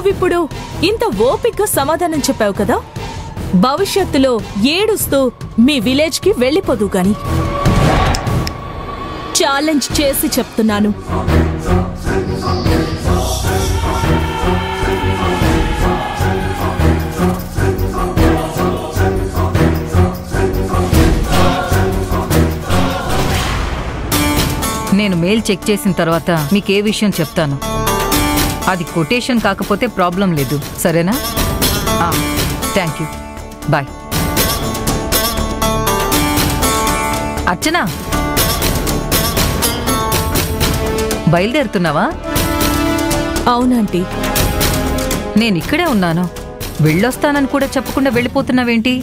నువ్విప్పుడు ఇంత ఓపిగ్గా సమాధానం చెప్పావు కదా, భవిష్యత్తులో ఏడుస్తూ మీ విలేజ్కి వెళ్ళిపోదు గాని. ఛాలెంజ్ చేసి చెప్తున్నాను. నేను మెయిల్ చెక్ చేసిన తర్వాత మీకే విషయం చెప్తాను. అది కొటేషన్ కాకపోతే ప్రాబ్లం లేదు, సరేనా? Thank you, bye. అర్చన, బయలుదేరుతున్నావా? అవునంటీ. నేనిక్కడే ఉన్నాను. వెళ్ళొస్తానని కూడా చెప్పకుండా వెళ్ళిపోతున్నావేంటి?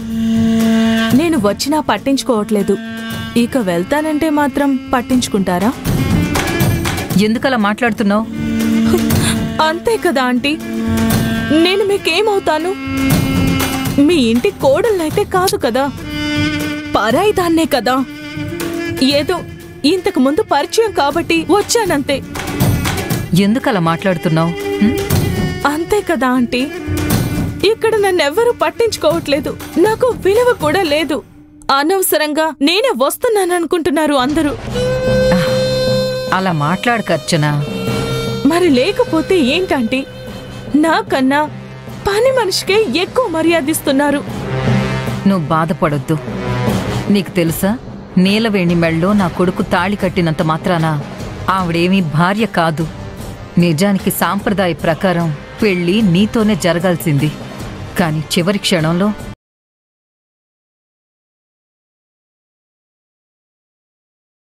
నేను వచ్చినా పట్టించుకోవట్లేదు. ఇక వెళ్తానంటే మాత్రం పట్టించుకుంటారా? ఎందుకలా మాట్లాడుతున్నావు? అంతే కదా ఆంటీ, నేను మీకేమవుతాను? మీ ఇంటి కోడళ్ళైతే కాదు కదా, పరాయి దాన్నే కదా. ఏదో ఇంతకు ముందు పరిచయం కాబట్టి వచ్చానంతే. ఎందుకలా మాట్లాడుతున్నావు? అంతే కదా ఆంటీ, ఇక్కడ నన్నెవ్వరూ పట్టించుకోవట్లేదు. నాకు విలువ కూడా లేదు. అనవసరంగా నేనే వస్తున్నాననుకుంటున్నారు అందరూ. అలా మాట్లాడక అర్చన. మరి లేకపోతే ఏంటంటీ, నాకన్నా పని మనిషికే ఎక్కువ మర్యాదిస్తున్నారు. నువ్వు బాధపడొద్దు. నీకు తెలుసా, నీలవేణి మెళ్ళో నా కొడుకు తాళి కట్టినంత మాత్రాన ఆవిడేమీ భార్య కాదు. నిజానికి సాంప్రదాయ ప్రకారం పెళ్లి నీతోనే జరగాల్సింది. కాని చివరి క్షణంలో